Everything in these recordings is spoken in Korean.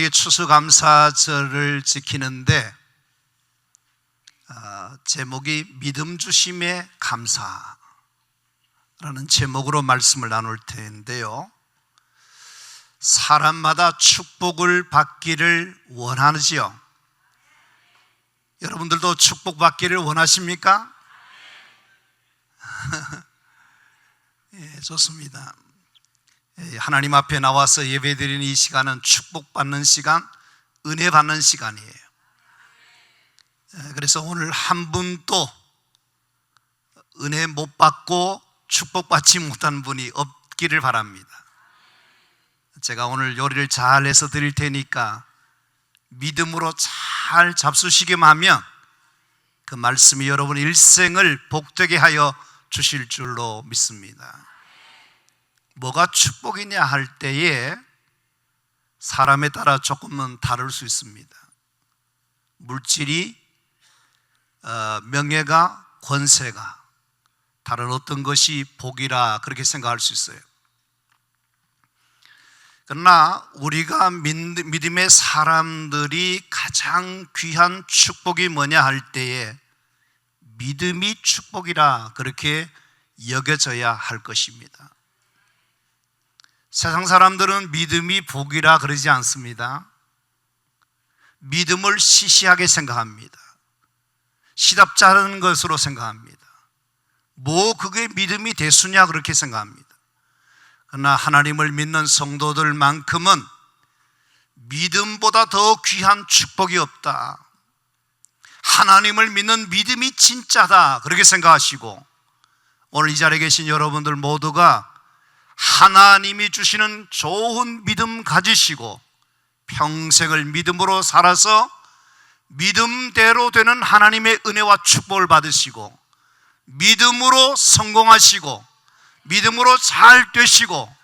마지막에 추수감사절을 지키는데 제목이 믿음 주심에 감사라는 제목으로 말씀을 나눌 텐데요, 사람마다 축복을 받기를 원하지요. 여러분들도 축복받기를 원하십니까? 예, 좋습니다. 하나님 앞에 나와서 예배드리는 이 시간은 축복받는 시간, 은혜 받는 시간이에요. 그래서 오늘 한 분도 은혜 못 받고 축복받지 못한 분이 없기를 바랍니다. 제가 오늘 요리를 잘 해서 드릴 테니까 믿음으로 잘 잡수시기만 하면 그 말씀이 여러분 일생을 복되게 하여 주실 줄로 믿습니다. 뭐가 축복이냐 할 때에 사람에 따라 조금은 다를 수 있습니다. 물질이, 명예가, 권세가, 다른 어떤 것이 복이라 그렇게 생각할 수 있어요. 그러나 우리가 믿음의 사람들이 가장 귀한 축복이 뭐냐 할 때에 믿음이 축복이라 그렇게 여겨져야 할 것입니다. 세상 사람들은 믿음이 복이라 그러지 않습니다. 믿음을 시시하게 생각합니다. 시답지 않은 것으로 생각합니다. 뭐 그게 믿음이 대수냐 그렇게 생각합니다. 그러나 하나님을 믿는 성도들만큼은 믿음보다 더 귀한 축복이 없다, 하나님을 믿는 믿음이 진짜다 그렇게 생각하시고, 오늘 이 자리에 계신 여러분들 모두가 하나님이 주시는 좋은 믿음 가지시고 평생을 믿음으로 살아서 믿음대로 되는 하나님의 은혜와 축복을 받으시고 믿음으로 성공하시고 믿음으로 잘 되시고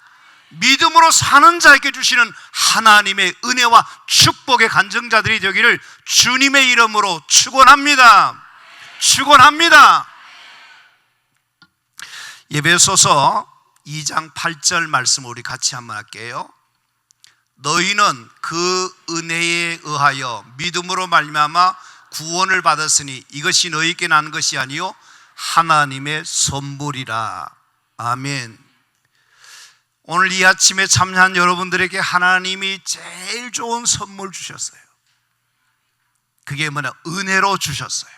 믿음으로 사는 자에게 주시는 하나님의 은혜와 축복의 간증자들이 되기를 주님의 이름으로 축원합니다. 축원합니다. 에베소서 2장 8절 말씀 우리 같이 한번 할게요. 너희는 그 은혜에 의하여 믿음으로 말미암아 구원을 받았으니 이것이 너희에게 난 것이 아니요 하나님의 선물이라. 아멘. 오늘 이 아침에 참여한 여러분들에게 하나님이 제일 좋은 선물 주셨어요. 그게 뭐냐? 은혜로 주셨어요.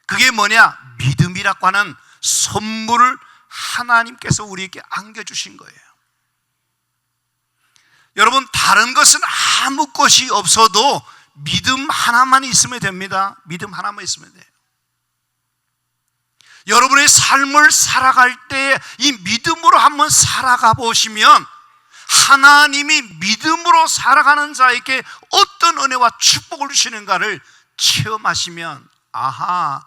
그게 뭐냐? 믿음이라고 하는 선물을 하나님께서 우리에게 안겨주신 거예요. 여러분, 다른 것은 아무 것이 없어도 믿음 하나만 있으면 됩니다. 믿음 하나만 있으면 돼요. 여러분의 삶을 살아갈 때 이 믿음으로 한번 살아가 보시면 하나님이 믿음으로 살아가는 자에게 어떤 은혜와 축복을 주시는가를 체험하시면, 아하,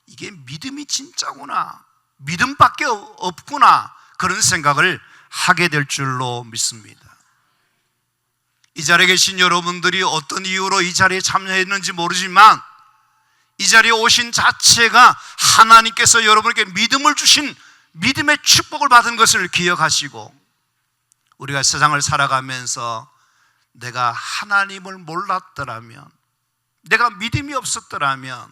이게 믿음이 진짜구나, 믿음밖에 없구나, 그런 생각을 하게 될 줄로 믿습니다. 이 자리에 계신 여러분들이 어떤 이유로 이 자리에 참여했는지 모르지만 이 자리에 오신 자체가 하나님께서 여러분에게 믿음을 주신 믿음의 축복을 받은 것을 기억하시고, 우리가 세상을 살아가면서 내가 하나님을 몰랐더라면, 내가 믿음이 없었더라면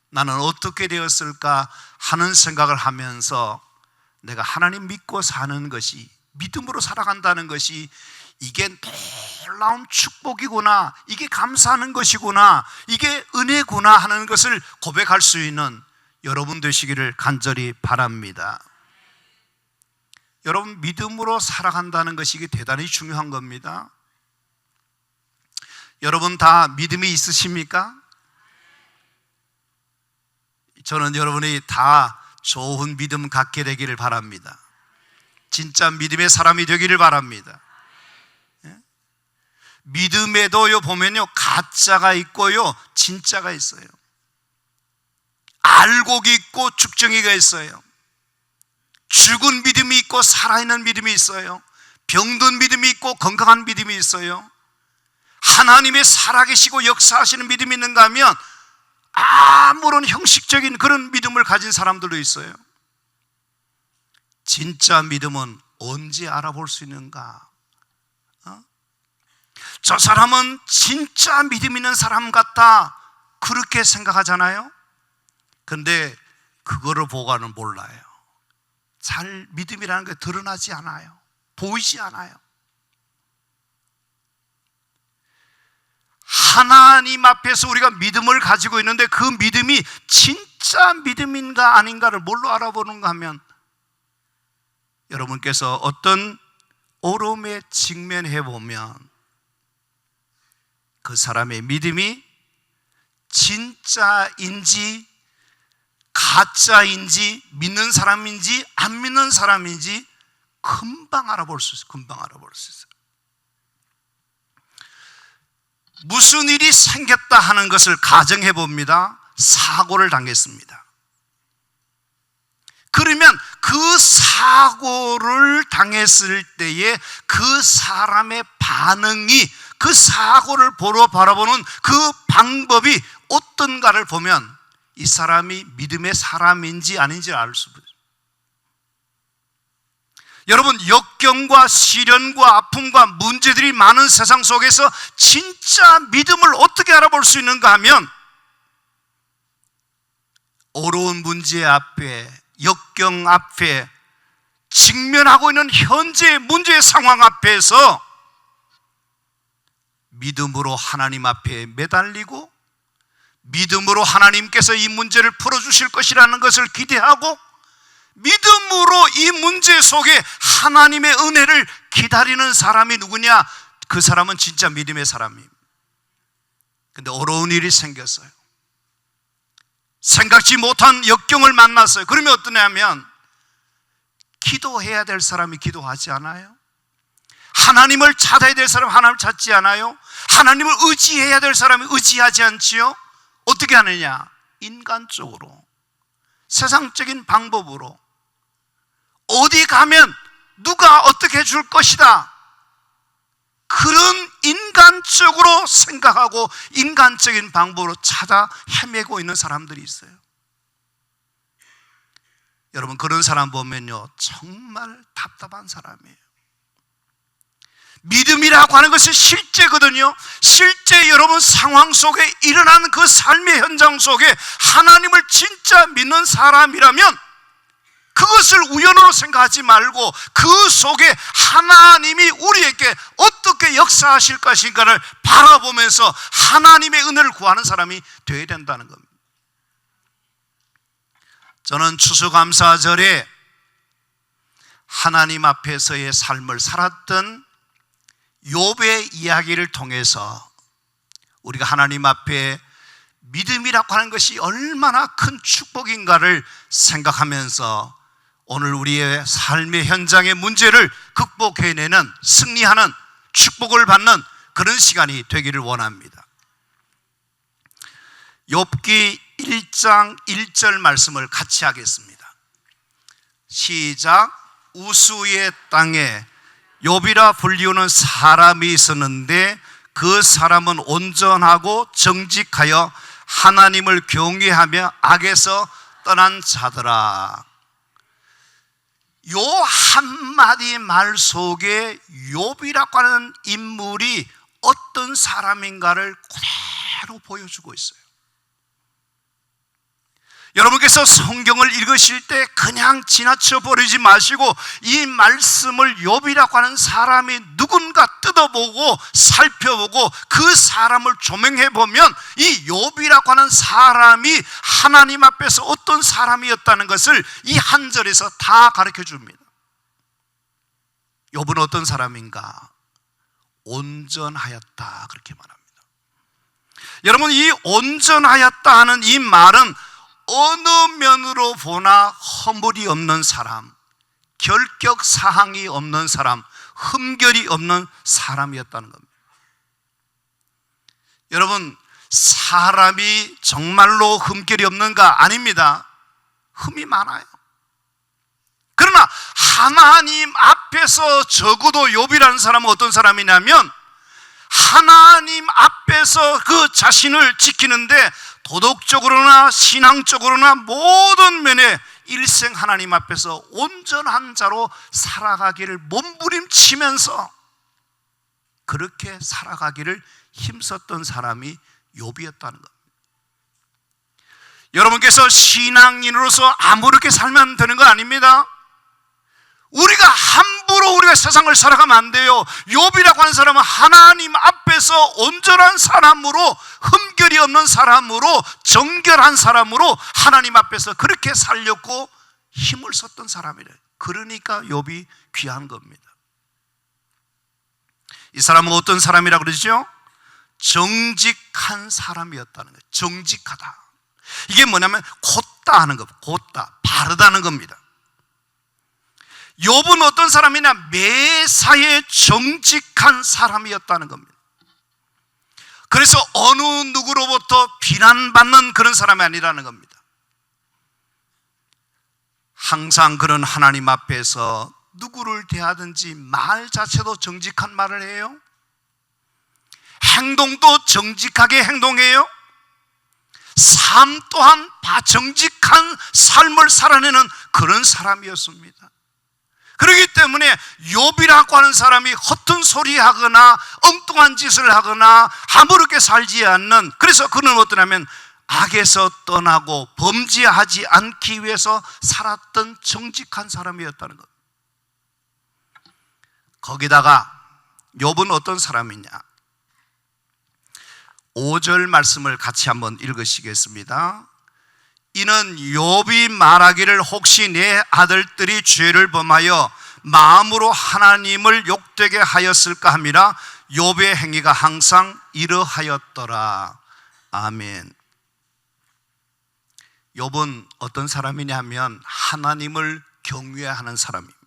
나는 어떻게 되었을까 하는 생각을 하면서 내가 하나님 믿고 사는 것이, 믿음으로 살아간다는 것이 이게 놀라운 축복이구나, 이게 감사하는 것이구나, 이게 은혜구나 하는 것을 고백할 수 있는 여러분 되시기를 간절히 바랍니다. 여러분, 믿음으로 살아간다는 것이 이게 대단히 중요한 겁니다. 여러분 다 믿음이 있으십니까? 저는 여러분이 다 좋은 믿음 갖게 되기를 바랍니다. 진짜 믿음의 사람이 되기를 바랍니다. 믿음에도요 보면요 가짜가 있고요 진짜가 있어요. 알곡이 있고 죽정이가 있어요. 죽은 믿음이 있고 살아있는 믿음이 있어요. 병든 믿음이 있고 건강한 믿음이 있어요. 하나님의 살아계시고 역사하시는 믿음이 있는가 하면 아무런 형식적인 그런 믿음을 가진 사람들도 있어요. 진짜 믿음은 언제 알아볼 수 있는가? 저 사람은 진짜 믿음 있는 사람 같다, 그렇게 생각하잖아요. 근데 그거를 보고는 몰라요. 잘 믿음이라는 게 드러나지 않아요. 보이지 않아요. 하나님 앞에서 우리가 믿음을 가지고 있는데 그 믿음이 진짜 믿음인가 아닌가를 뭘로 알아보는가 하면, 여러분께서 어떤 어려움에 직면해 보면 그 사람의 믿음이 진짜인지 가짜인지, 믿는 사람인지 안 믿는 사람인지 금방 알아볼 수 있어요. 금방 알아볼 수 있어요. 무슨 일이 생겼다 하는 것을 가정해 봅니다. 사고를 당했습니다. 그러면 그 사고를 당했을 때에 그 사람의 반응이, 그 사고를 바라보는 그 방법이 어떤가를 보면 이 사람이 믿음의 사람인지 아닌지를 알 수 있어요. 여러분, 역경과 시련과 아픔과 문제들이 많은 세상 속에서 진짜 믿음을 어떻게 알아볼 수 있는가 하면, 어려운 문제 앞에, 역경 앞에, 직면하고 있는 현재의 문제의 상황 앞에서 믿음으로 하나님 앞에 매달리고, 믿음으로 하나님께서 이 문제를 풀어주실 것이라는 것을 기대하고, 믿음으로 이 문제 속에 하나님의 은혜를 기다리는 사람이 누구냐? 그 사람은 진짜 믿음의 사람입니다. 근데 어려운 일이 생겼어요. 생각지 못한 역경을 만났어요. 그러면 어떠냐면, 기도해야 될 사람이 기도하지 않아요. 하나님을 찾아야 될 사람은 하나님을 찾지 않아요. 하나님을 의지해야 될 사람이 의지하지 않지요. 어떻게 하느냐? 인간적으로, 세상적인 방법으로, 어디 가면 누가 어떻게 해줄 것이다, 그런 인간적으로 생각하고 인간적인 방법으로 찾아 헤매고 있는 사람들이 있어요. 여러분, 그런 사람 보면요, 정말 답답한 사람이에요. 믿음이라고 하는 것이 실제거든요. 실제 여러분 상황 속에 일어나는 그 삶의 현장 속에 하나님을 진짜 믿는 사람이라면 그것을 우연으로 생각하지 말고 그 속에 하나님이 우리에게 어떻게 역사하실 것인가를 바라보면서 하나님의 은혜를 구하는 사람이 되어야 된다는 겁니다. 저는 추수감사절에 하나님 앞에서의 삶을 살았던 욥의 이야기를 통해서 우리가 하나님 앞에 믿음이라고 하는 것이 얼마나 큰 축복인가를 생각하면서 오늘 우리의 삶의 현장의 문제를 극복해내는, 승리하는, 축복을 받는 그런 시간이 되기를 원합니다. 욥기 1장 1절 말씀을 같이 하겠습니다. 시작. 우수의 땅에 욥이라 불리우는 사람이 있었는데 그 사람은 온전하고 정직하여 하나님을 경외하며 악에서 떠난 자더라. 요 한마디 말 속에 욥이라고 하는 인물이 어떤 사람인가를 그대로 보여주고 있어요. 여러분께서 성경을 읽으실 때 그냥 지나쳐 버리지 마시고 이 말씀을 욥이라고 하는 사람이 누군가 뜯어보고 살펴보고 그 사람을 조명해 보면 이 욥이라고 하는 사람이 하나님 앞에서 어떤 사람이었다는 것을 이 한 절에서 다 가르쳐 줍니다. 욥은 어떤 사람인가? 온전하였다, 그렇게 말합니다. 여러분, 이 온전하였다 하는 이 말은 어느 면으로 보나 허물이 없는 사람, 결격 사항이 없는 사람, 흠결이 없는 사람이었다는 겁니다. 여러분, 사람이 정말로 흠결이 없는가? 아닙니다. 흠이 많아요. 그러나 하나님 앞에서 적어도 욥이라는 사람은 어떤 사람이냐면 하나님 앞에서 그 자신을 지키는데 도덕적으로나 신앙적으로나 모든 면에 일생 하나님 앞에서 온전한 자로 살아가기를 몸부림치면서 그렇게 살아가기를 힘썼던 사람이 욥이었다는 겁니다. 여러분께서 신앙인으로서 아무렇게 살면 되는 거 아닙니다. 우리가 함부로 우리가 세상을 살아가면 안 돼요. 욥이라고 하는 사람은 하나님 앞에서 온전한 사람으로, 흠결이 없는 사람으로, 정결한 사람으로 하나님 앞에서 그렇게 살렸고 힘을 썼던 사람이래요. 그러니까 욥이 귀한 겁니다. 이 사람은 어떤 사람이라고 그러죠? 정직한 사람이었다는 거예요. 정직하다. 이게 뭐냐면 곧다 하는 것, 곧다, 바르다는 겁니다. 욥은 어떤 사람이냐? 매사에 정직한 사람이었다는 겁니다. 그래서 어느 누구로부터 비난받는 그런 사람이 아니라는 겁니다. 항상 그런 하나님 앞에서 누구를 대하든지 말 자체도 정직한 말을 해요. 행동도 정직하게 행동해요. 삶 또한 정직한 삶을 살아내는 그런 사람이었습니다. 그렇기 때문에 욥이라고 하는 사람이 허튼 소리 하거나 엉뚱한 짓을 하거나 아무렇게 살지 않는, 그래서 그는 어떠냐면 악에서 떠나고 범죄하지 않기 위해서 살았던 정직한 사람이었다는 것. 거기다가 욥은 어떤 사람이냐? 5절 말씀을 같이 한번 읽으시겠습니다. 이는 욥이 말하기를 혹시 내 아들들이 죄를 범하여 마음으로 하나님을 욕되게 하였을까 함이라. 욥의 행위가 항상 이러하였더라. 아멘. 욥은 어떤 사람이냐면 하나님을 경외하는 사람입니다.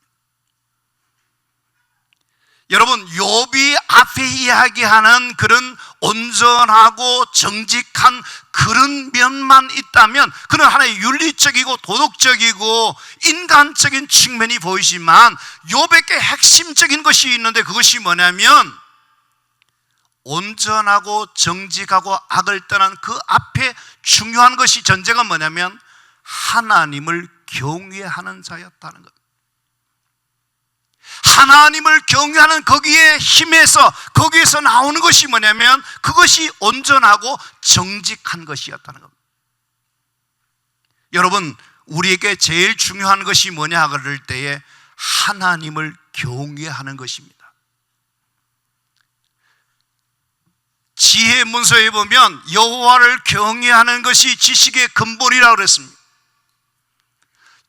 여러분, 욥이 앞에 이야기하는 그런 온전하고 정직한 그런 면만 있다면 그는 하나의 윤리적이고 도덕적이고 인간적인 측면이 보이지만 욥에게 핵심적인 것이 있는데 그것이 뭐냐면 온전하고 정직하고 악을 떠난 그 앞에 중요한 것이, 전제가 뭐냐면 하나님을 경외하는 자였다는 것. 하나님을 경외하는 거기에 힘에서, 거기에서 나오는 것이 뭐냐면 그것이 온전하고 정직한 것이었다는 겁니다. 여러분, 우리에게 제일 중요한 것이 뭐냐 그럴 때에 하나님을 경외하는 것입니다. 지혜 문서에 보면 여호와를 경외하는 것이 지식의 근본이라고 그랬습니다.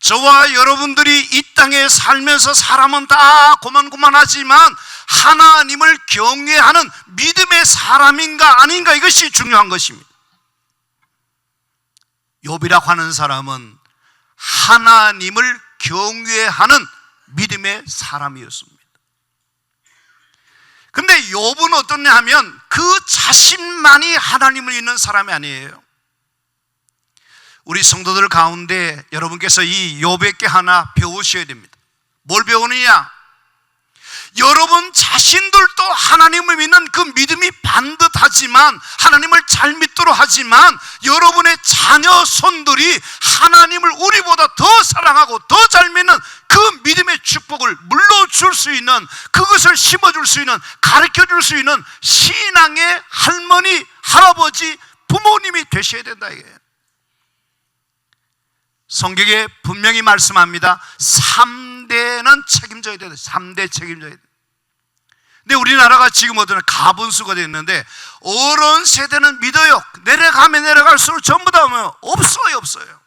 저와 여러분들이 이 땅에 살면서 사람은 다 고만고만하지만 하나님을 경외하는 믿음의 사람인가 아닌가, 이것이 중요한 것입니다. 욥이라고 하는 사람은 하나님을 경외하는 믿음의 사람이었습니다. 근데 욥은 어떠냐 하면 그 자신만이 하나님을 믿는 사람이 아니에요. 우리 성도들 가운데 여러분께서 이 욥에게 하나 배우셔야 됩니다. 뭘 배우느냐? 여러분 자신들도 하나님을 믿는 그 믿음이 반듯하지만, 하나님을 잘 믿도록 하지만 여러분의 자녀 손들이 하나님을 우리보다 더 사랑하고 더 잘 믿는 그 믿음의 축복을 물러줄 수 있는, 그것을 심어줄 수 있는, 가르쳐줄 수 있는 신앙의 할머니, 할아버지, 부모님이 되셔야 된다 이거예요. 성경에 분명히 말씀합니다. 3대는 책임져야 된다. 3대 책임져야 된다. 근데 우리나라가 지금 어떤 가분수가 됐는데 어른 세대는 믿어요. 내려가면 내려갈수록 전부 다 없어요.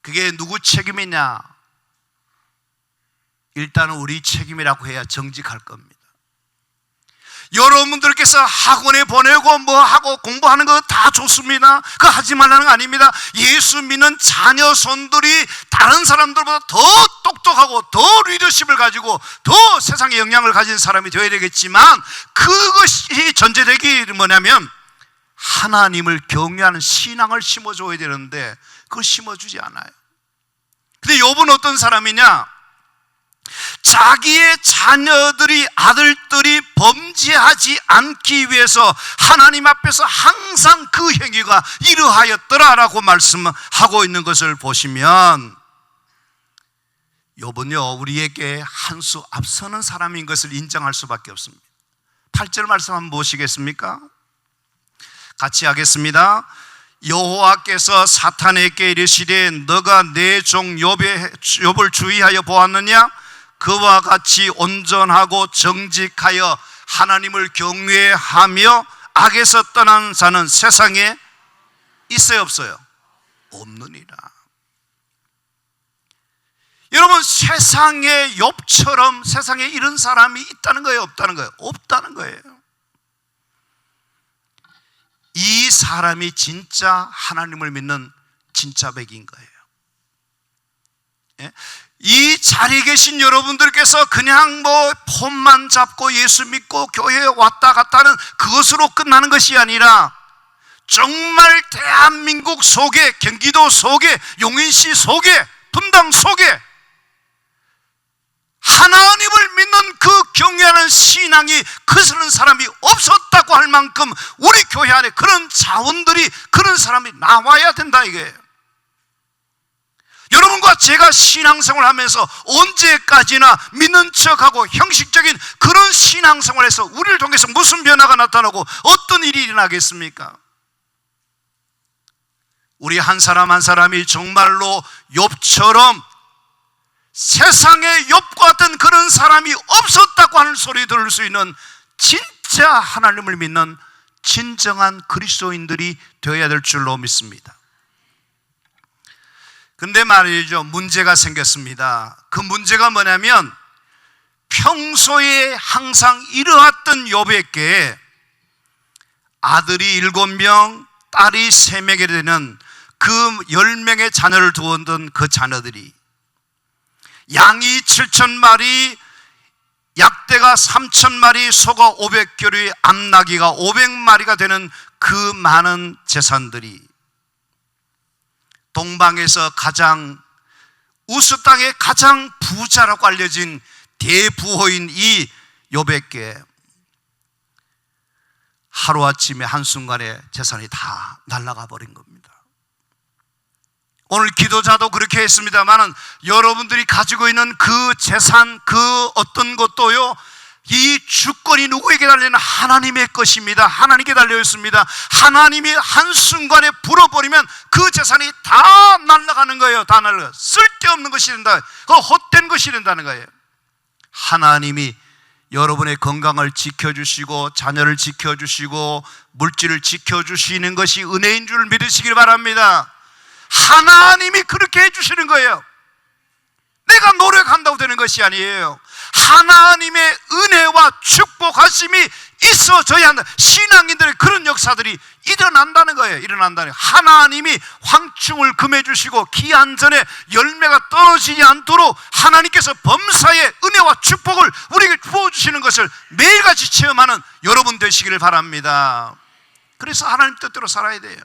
그게 누구 책임이냐? 일단은 우리 책임이라고 해야 정직할 겁니다. 여러분들께서 학원에 보내고 뭐하고 공부하는 거 다 좋습니다. 그거 하지 말라는 거 아닙니다. 예수 믿는 자녀 손들이 다른 사람들보다 더 똑똑하고 더 리더십을 가지고 더 세상에 영향을 가진 사람이 되어야 되겠지만, 그것이 전제되기 뭐냐면 하나님을 경외하는 신앙을 심어줘야 되는데 그걸 심어주지 않아요. 근데 욥은 어떤 사람이냐? 자기의 자녀들이, 아들들이 범죄하지 않기 위해서 하나님 앞에서 항상 그 행위가 이러하였더라라고 말씀하고 있는 것을 보시면, 욥은요 우리에게 한 수 앞서는 사람인 것을 인정할 수밖에 없습니다. 8절 말씀 한번 보시겠습니까? 같이 하겠습니다. 여호와께서 사탄에게 이르시되 너가 내 종 욥을 주의하여 보았느냐? 그와 같이 온전하고 정직하여 하나님을 경외하며 악에서 떠난 자는 세상에 있어요 없어요? 없느니라. 여러분, 세상에 욥처럼 세상에 이런 사람이 있다는 거예요 없다는 거예요? 없다는 거예요. 이 사람이 진짜 하나님을 믿는 진짜 백인 거예요. 예? 이 자리에 계신 여러분들께서 그냥 폰만 잡고 예수 믿고 교회에 왔다 갔다 하는 그것으로 끝나는 것이 아니라 정말 대한민국 속에, 경기도 속에, 용인시 속에, 분당 속에 하나님을 믿는 그 경외하는 신앙이 거스르는 사람이 없었다고 할 만큼 우리 교회 안에 그런 자원들이, 그런 사람이 나와야 된다 이거예요. 여러분과 제가 신앙생활을 하면서 언제까지나 믿는 척하고 형식적인 그런 신앙생활에서 우리를 통해서 무슨 변화가 나타나고 어떤 일이 일어나겠습니까? 우리 한 사람 한 사람이 정말로 욥처럼 세상에 욥과 같은 그런 사람이 없었다고 하는 소리 들을 수 있는 진짜 하나님을 믿는 진정한 그리스도인들이 되어야 될 줄로 믿습니다. 근데 말이죠, 문제가 생겼습니다. 그 문제가 뭐냐면 평소에 항상 이루었던 욥에게 아들이 7명, 딸이 3명이 되는 그 10명의 자녀를 두었던 그 자녀들이 양이 7,000마리, 약대가 3,000마리, 소가 500겨루의 암나귀가 500마리가 되는 그 많은 재산들이 동방에서 가장 우스 땅의 가장 부자라고 알려진 대부호인 이 욥에게 하루아침에 한순간에 재산이 다 날아가 버린 겁니다. 오늘 기도자도 그렇게 했습니다만 여러분들이 가지고 있는 그 재산, 그 어떤 것도요, 이 주권이 누구에게 달려있는 하나님의 것입니다. 하나님께 달려있습니다. 하나님이 한순간에 불어버리면 그 재산이 다 날아가는 거예요. 다 날아가요. 쓸데없는 것이 된다. 그 헛된 것이 된다는 거예요. 하나님이 여러분의 건강을 지켜주시고 자녀를 지켜주시고 물질을 지켜주시는 것이 은혜인 줄 믿으시길 바랍니다. 하나님이 그렇게 해주시는 거예요. 내가 노력한다고 되는 것이 아니에요. 하나님의 은혜와 축복하심이 있어져야 한다. 신앙인들의 그런 역사들이 일어난다는 거예요. 일어난다는 거예요. 하나님이 황충을 금해주시고 기한전에 열매가 떨어지지 않도록 하나님께서 범사의 은혜와 축복을 우리에게 부어주시는 것을 매일같이 체험하는 여러분 되시기를 바랍니다. 그래서 하나님 뜻대로 살아야 돼요.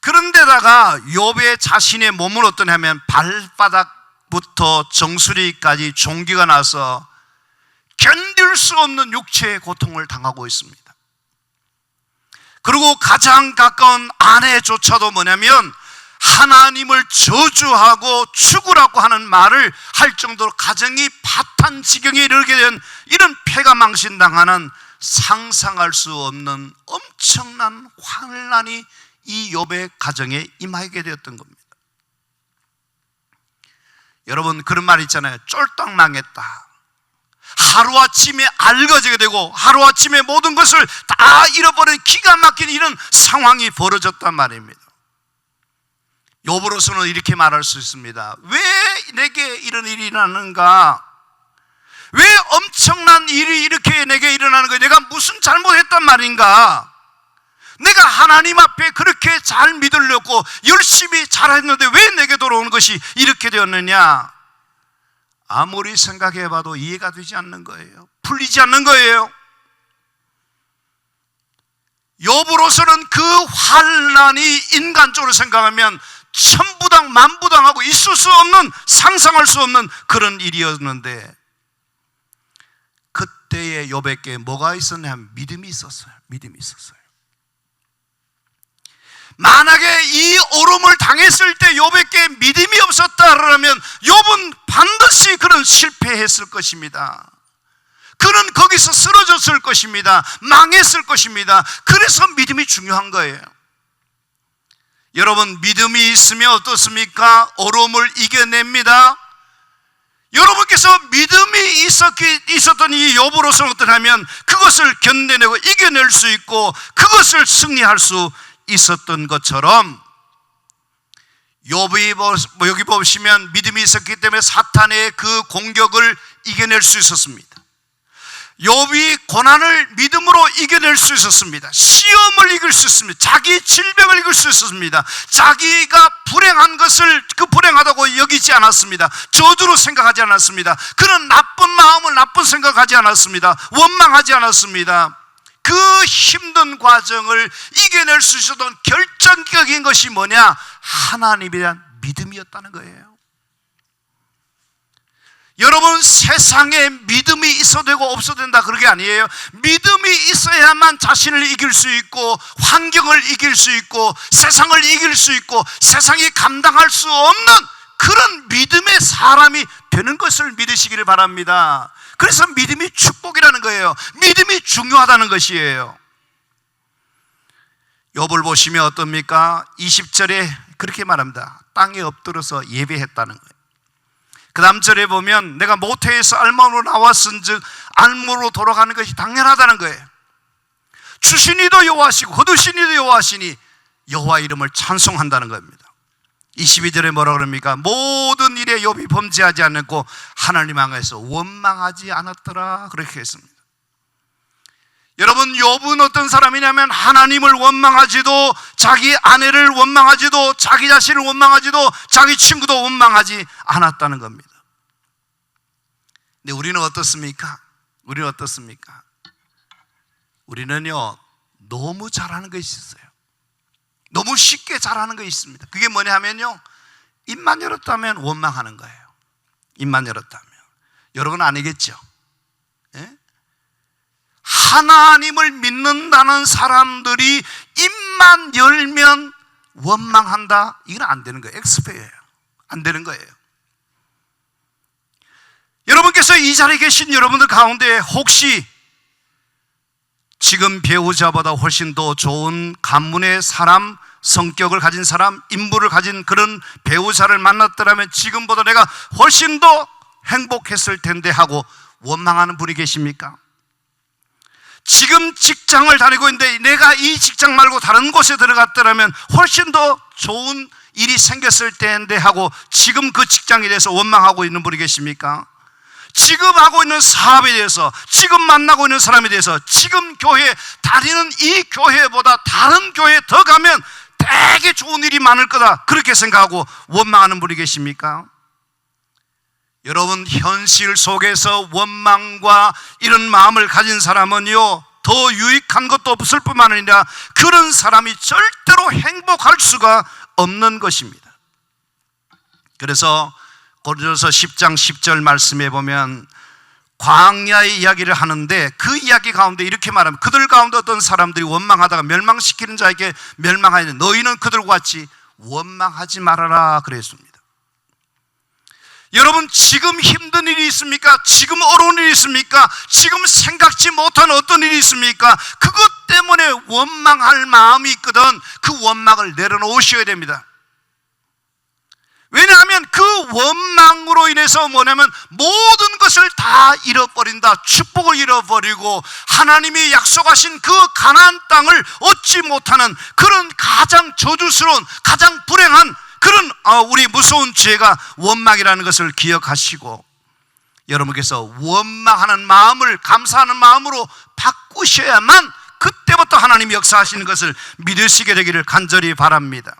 그런데다가 욥의 자신의 몸은 어떠냐면 발바닥부터 정수리까지 종기가 나서 견딜 수 없는 육체의 고통을 당하고 있습니다. 그리고 가장 가까운 아내조차도 뭐냐면 하나님을 저주하고 죽으라고 하는 말을 할 정도로 가정이 파탄 지경에 이르게 된 이런 패가망신당하는 상상할 수 없는 엄청난 환난이 이 욥의 가정에 임하게 되었던 겁니다. 여러분, 그런 말 있잖아요. 쫄딱 망했다. 하루아침에 알거지게 되고 하루아침에 모든 것을 다 잃어버린 기가 막힌 이런 상황이 벌어졌단 말입니다. 욥으로서는 이렇게 말할 수 있습니다. 왜 내게 이런 일이 일어나는가? 왜 엄청난 일이 이렇게 내게 일어나는 거야? 내가 무슨 잘못했단 말인가? 내가 하나님 앞에 그렇게 잘 믿으려고 열심히 잘했는데 왜 내게 돌아오는 것이 이렇게 되었느냐? 아무리 생각해봐도 이해가 되지 않는 거예요. 풀리지 않는 거예요. 욥으로서는 그 환난이 인간적으로 생각하면 천부당 만부당하고 있을 수 없는, 상상할 수 없는 그런 일이었는데 그때의 욥에게 뭐가 있었냐 하면 믿음이 있었어요. 믿음이 있었어요. 만약에 이 어려움을 당했을 때 욥에게 믿음이 없었다 그러면 욥은 반드시 그는 실패했을 것입니다. 그는 거기서 쓰러졌을 것입니다. 망했을 것입니다. 그래서 믿음이 중요한 거예요. 여러분, 믿음이 있으면 어떻습니까? 어려움을 이겨냅니다. 여러분께서 믿음이 있었던 이 욥으로서는 어떠냐면 그것을 견뎌내고 이겨낼 수 있고 그것을 승리할 수 있었던 것처럼, 욥이 여기 보시면 믿음이 있었기 때문에 사탄의 그 공격을 이겨낼 수 있었습니다. 욥이 고난을 믿음으로 이겨낼 수 있었습니다. 시험을 이길 수 있습니다. 자기 질병을 이길 수 있었습니다. 자기가 불행한 것을 그 불행하다고 여기지 않았습니다. 저주로 생각하지 않았습니다. 그는 나쁜 마음을 나쁜 생각하지 않았습니다. 원망하지 않았습니다. 그 힘든 과정을 이겨낼 수 있었던 결정적인 것이 뭐냐? 하나님에 대한 믿음이었다는 거예요. 여러분, 세상에 믿음이 있어도 되고 없어도 된다 그런 게 아니에요. 믿음이 있어야만 자신을 이길 수 있고 환경을 이길 수 있고 세상을 이길 수 있고 세상이 감당할 수 없는 그런 믿음의 사람이 되는 것을 믿으시기를 바랍니다. 그래서 믿음이 축복이라는 거예요. 믿음이 중요하다는 것이에요. 욥을 보시면 어떻습니까? 20절에 그렇게 말합니다. 땅에 엎드려서 예배했다는 거예요. 그 다음 절에 보면 내가 모태에서 알몸으로 나왔은즉 알몸으로 돌아가는 것이 당연하다는 거예요. 주신 이도 여호와시고 거두신 이도 여호와시니 여호와 이름을 찬송한다는 겁니다. 22절에 뭐라 그럽니까? 모든 일에 욥이 범죄하지 않았고 하나님 향해서 원망하지 않았더라 그렇게 했습니다. 여러분, 욥은 어떤 사람이냐면 하나님을 원망하지도 자기 아내를 원망하지도 자기 자신을 원망하지도 자기 친구도 원망하지 않았다는 겁니다. 근데 우리는 어떻습니까? 우리는요 너무 잘하는 것이 있어요. 너무 쉽게 잘하는 것이 있습니다. 그게 뭐냐 하면요, 입만 열었다면 원망하는 거예요. 입만 열었다면. 여러분 아니겠죠? 예? 하나님을 믿는다는 사람들이 입만 열면 원망한다? 이건 안 되는 거예요. 엑스페예요. 안 되는 거예요. 여러분께서 이 자리에 계신 여러분들 가운데 혹시 지금 배우자보다 훨씬 더 좋은 가문의 사람, 성격을 가진 사람, 인물을 가진 그런 배우자를 만났더라면 지금보다 내가 훨씬 더 행복했을 텐데 하고 원망하는 분이 계십니까? 지금 직장을 다니고 있는데 내가 이 직장 말고 다른 곳에 들어갔더라면 훨씬 더 좋은 일이 생겼을 텐데 하고 지금 그 직장에 대해서 원망하고 있는 분이 계십니까? 지금 하고 있는 사업에 대해서, 지금 만나고 있는 사람에 대해서, 지금 교회 다니는 이 교회보다 다른 교회에 더 가면 되게 좋은 일이 많을 거다 그렇게 생각하고 원망하는 분이 계십니까? 여러분, 현실 속에서 원망과 이런 마음을 가진 사람은요 더 유익한 것도 없을 뿐만 아니라 그런 사람이 절대로 행복할 수가 없는 것입니다. 그래서 고린도서 10장 10절 말씀에 보면 광야의 이야기를 하는데 그 이야기 가운데 이렇게 말하면 그들 가운데 어떤 사람들이 원망하다가 멸망시키는 자에게 멸망하니 너희는 그들과 같이 원망하지 말아라 그랬습니다. 여러분, 지금 힘든 일이 있습니까? 지금 어려운 일이 있습니까? 지금 생각지 못한 어떤 일이 있습니까? 그것 때문에 원망할 마음이 있거든 그 원망을 내려놓으셔야 됩니다. 왜냐하면 그 원망으로 인해서 뭐냐면 모든 것을 다 잃어버린다. 축복을 잃어버리고 하나님이 약속하신 그 가나안 땅을 얻지 못하는 그런 가장 저주스러운 가장 불행한 그런 우리 무서운 죄가 원망이라는 것을 기억하시고 여러분께서 원망하는 마음을 감사하는 마음으로 바꾸셔야만 그때부터 하나님이 역사하시는 것을 믿으시게 되기를 간절히 바랍니다.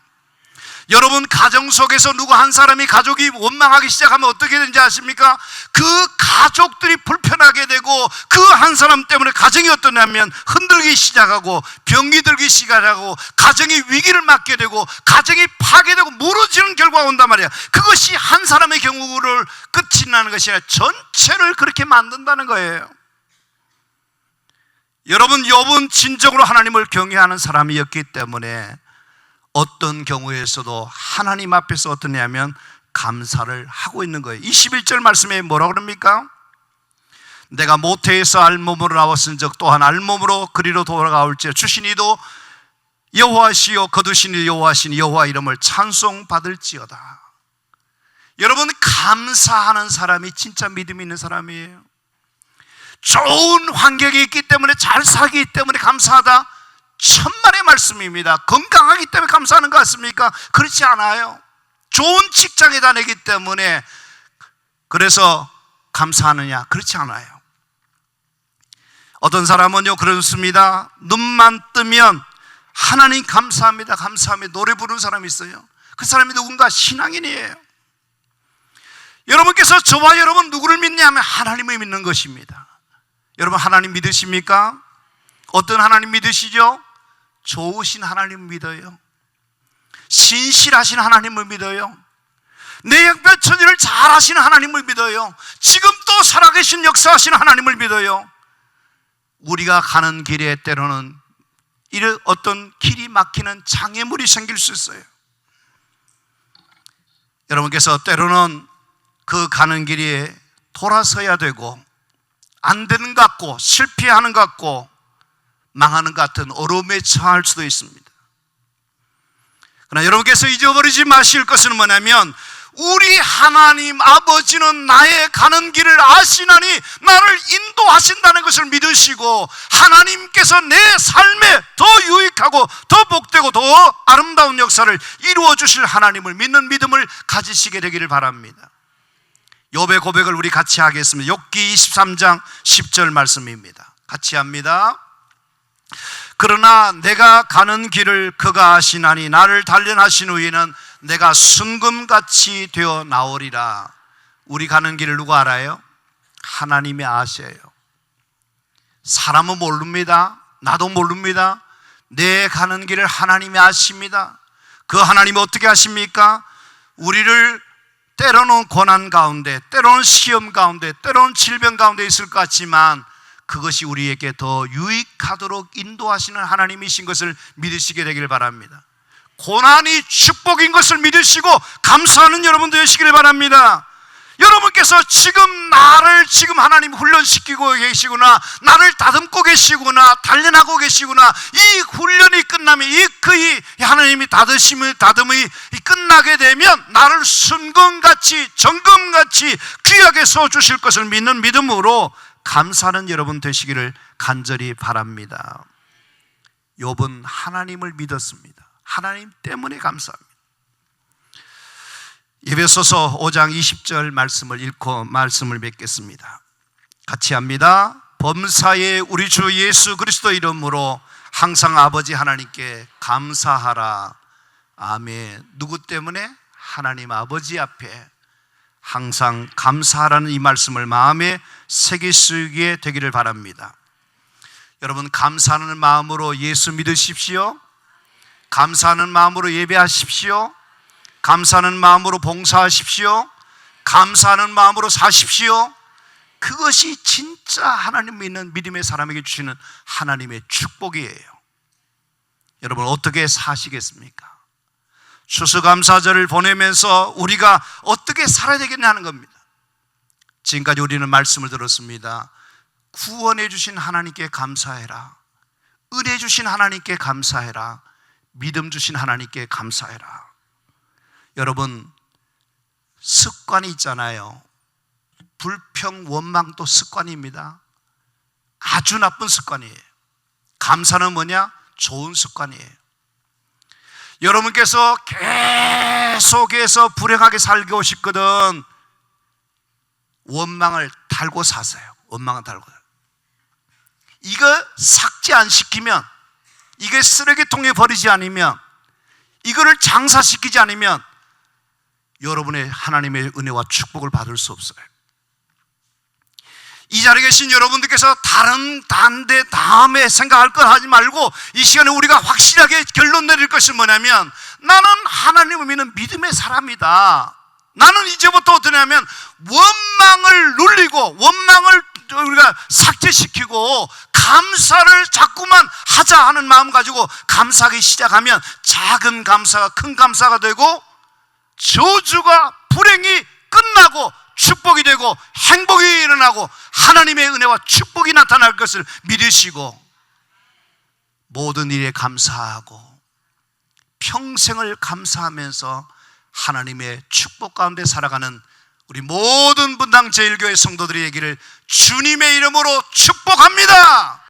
여러분, 가정 속에서 누구 한 사람이 가족이 원망하기 시작하면 어떻게 되는지 아십니까? 그 가족들이 불편하게 되고 그 한 사람 때문에 가정이 어떠냐면 흔들기 시작하고 병이 들기 시작하고 가정이 위기를 맞게 되고 가정이 파괴되고 무너지는 결과가 온단 말이야. 그것이 한 사람의 경우를 끝이 나는 것이 아니라 전체를 그렇게 만든다는 거예요. 여러분, 욥은 진정으로 하나님을 경외하는 사람이었기 때문에 어떤 경우에서도 하나님 앞에서 어떠냐면 감사를 하고 있는 거예요. 21절 말씀에 뭐라고 그럽니까? 내가 모태에서 알몸으로 나왔은 적 또한 알몸으로 그리로 돌아가올지 주신 이도 여호와시요 거두신 이 여호와시니 여호와 이름을 찬송받을지어다. 여러분, 감사하는 사람이 진짜 믿음이 있는 사람이에요. 좋은 환경이 있기 때문에, 잘 살기 때문에 감사하다, 천만의 말씀입니다. 건강하기 때문에 감사하는 것 같습니까? 그렇지 않아요. 좋은 직장에 다니기 때문에 그래서 감사하느냐? 그렇지 않아요. 어떤 사람은요 그렇습니다. 눈만 뜨면 하나님 감사합니다, 감사합니다 노래 부르는 사람이 있어요. 그 사람이 누군가 신앙인이에요. 여러분께서 저와 여러분 누구를 믿냐면 하나님을 믿는 것입니다. 여러분, 하나님 믿으십니까? 어떤 하나님 믿으시죠? 좋으신 하나님 믿어요. 신실하신 하나님을 믿어요. 내 형편 처지를 잘 하시는 하나님을 믿어요. 지금 또 살아계신 역사하시는 하나님을 믿어요. 우리가 가는 길에 때로는 이런 어떤 길이 막히는 장애물이 생길 수 있어요. 여러분께서 때로는 그 가는 길에 돌아서야 되고, 안 되는 것 같고, 실패하는 것 같고, 망하는 것 같은 어려움에 처할 수도 있습니다. 그러나 여러분께서 잊어버리지 마실 것은 뭐냐면, 우리 하나님 아버지는 나의 가는 길을 아시나니 나를 인도하신다는 것을 믿으시고, 하나님께서 내 삶에 더 유익하고 더 복되고 더 아름다운 역사를 이루어 주실 하나님을 믿는 믿음을 가지시게 되기를 바랍니다. 욥의 고백을 우리 같이 하겠습니다. 욥기 23장 10절 말씀입니다. 같이 합니다. 그러나 내가 가는 길을 그가 아시나니 나를 단련하신 후에는 내가 순금같이 되어 나오리라. 우리 가는 길을 누가 알아요? 하나님이 아셔요. 사람은 모릅니다. 나도 모릅니다. 내 가는 길을 하나님이 아십니다. 그 하나님이 어떻게 아십니까? 우리를 때로는 고난 가운데, 때로는 시험 가운데, 때로는 질병 가운데 있을 것 같지만 그것이 우리에게 더 유익하도록 인도하시는 하나님이신 것을 믿으시게 되길 바랍니다. 고난이 축복인 것을 믿으시고 감사하는 여러분 되시기를 바랍니다. 여러분께서 지금 나를 지금 하나님 훈련시키고 계시구나, 나를 다듬고 계시구나, 단련하고 계시구나. 이 훈련이 끝나면 이 하나님이 다듬이 끝나게 되면 나를 순금같이 정금같이 귀하게 써주실 것을 믿는 믿음으로 감사하는 여러분 되시기를 간절히 바랍니다. 욥은 하나님을 믿었습니다. 하나님 때문에 감사합니다. 에베소서 5장 20절 말씀을 읽고 말씀을 맺겠습니다. 같이 합니다. 범사에 우리 주 예수 그리스도 이름으로 항상 아버지 하나님께 감사하라. 아멘. 누구 때문에? 하나님 아버지 앞에 항상 감사하라는 이 말씀을 마음에 새기시게 되기를 바랍니다. 여러분, 감사하는 마음으로 예수 믿으십시오. 감사하는 마음으로 예배하십시오. 감사하는 마음으로 봉사하십시오. 감사하는 마음으로 사십시오. 그것이 진짜 하나님 믿는 믿음의 사람에게 주시는 하나님의 축복이에요. 여러분, 어떻게 사시겠습니까? 추수감사절을 보내면서 우리가 어떻게 살아야 되겠냐 하는 겁니다. 지금까지 우리는 말씀을 들었습니다. 구원해 주신 하나님께 감사해라. 은혜 주신 하나님께 감사해라. 믿음 주신 하나님께 감사해라. 여러분, 습관이 있잖아요. 불평, 원망도 습관입니다. 아주 나쁜 습관이에요. 감사는 뭐냐? 좋은 습관이에요. 여러분께서 계속해서 불행하게 살고 싶거든 원망을 달고 사세요. 원망을 달고. 이거 삭제 안 시키면, 이게 쓰레기통에 버리지 않으면, 이거를 장사시키지 않으면 여러분의 하나님의 은혜와 축복을 받을 수 없어요. 이 자리에 계신 여러분들께서 다음에 생각할 걸 하지 말고 이 시간에 우리가 확실하게 결론 내릴 것이 뭐냐면, 나는 하나님을 믿는 믿음의 사람이다. 나는 이제부터 어떠냐면 원망을 눌리고 원망을 우리가 삭제시키고 감사를 자꾸만 하자 하는 마음 가지고 감사하기 시작하면 작은 감사가 큰 감사가 되고 저주가 불행이 끝나고 축복이 되고 행복이 일어나고 하나님의 은혜와 축복이 나타날 것을 믿으시고 모든 일에 감사하고 평생을 감사하면서 하나님의 축복 가운데 살아가는 우리 모든 분당 제일교회 성도들의 얘기를 주님의 이름으로 축복합니다.